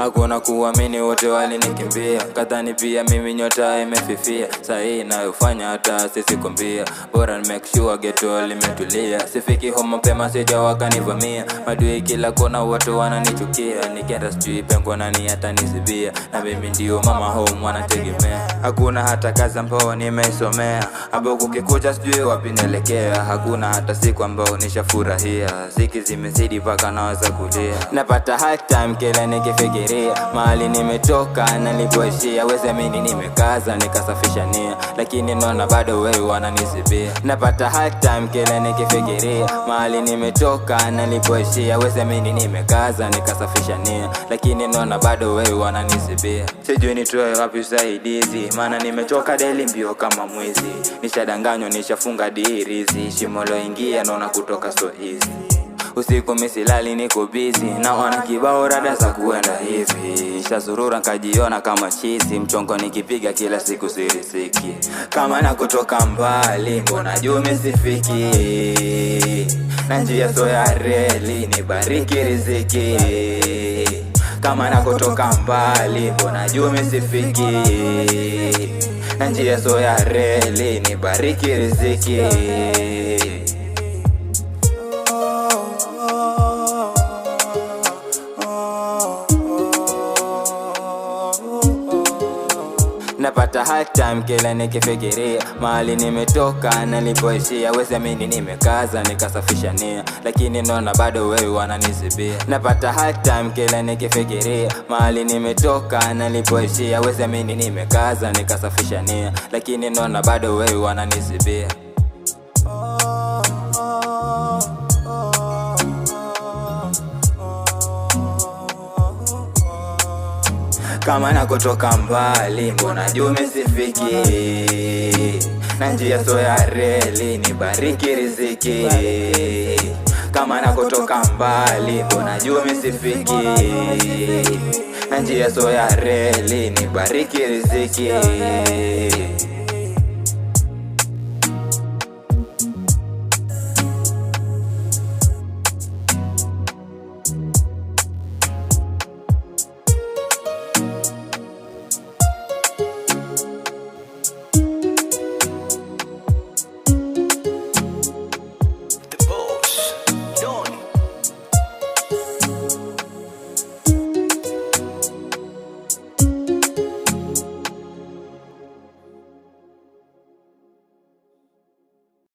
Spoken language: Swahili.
Hakuna kuamini, wote walinikimbia, kadhani pia mimi nyota imefifia. Sahi nayofanya hata sisi kumbia, bora ni make sure ghetto limetulia. Sifiki home mapema sija wakanivamia, madui kila kona watu wananichukia. Nikienda sijui pengo nani atanisibia, na mimi ndio mama home wanategemea. Hakuna hata kazi ambao nimeisomea, ambao kukikuja sijui wapi naelekea. Hakuna hata siku ambao nishafurahia, ziki zimezidi paka naweza kulia. Napata hard time kila nikifikiria mahali nimetoka na nilipoishia. Weze mimi nimekaza nikasafisha nia, lakini naona bado wewe wananisibia. Napata hard time kila nikifikiria mahali nimetoka na nilipoishia. Weze mimi nimekaza nikasafisha nia, lakini naona bado wewe wananisibia. Sijui nitoe wapi usaidizi, maana nimetoka daily mbio kama mwizi. Nishadanganywa nishafunga dirizi, shimo loingia naona kutoka so easy. Usiku misilali niko busy, naona kibao rada za kuenda hivi. Shazurura nkajiona kama chizi, mchongo nikipiga kila siku sirisiki. Kama na kutoka mbali mbona juu misifiki, na njia so ya reli nibariki riziki. Kama na kutoka mbali mbona juu misifiki, na njia so ya reli nibariki riziki. Napata hard time kila nikifikiria mahali nimetoka na nilipoishia. Weze mimi nimekaza nikasafisha nia, lakini naona bado wewe wananisibia. Napata hard time kila nikifikiria mahali nimetoka na nilipoishia. Weze mimi nimekaza nikasafisha nia, lakini naona bado wewe wananisibia. Kama na kutoka mbali mbona juu misifiki, na njia so ya reli nibariki riziki. Kama na kutoka mbali mbona juu misifiki, na njia so ya reli nibariki riziki.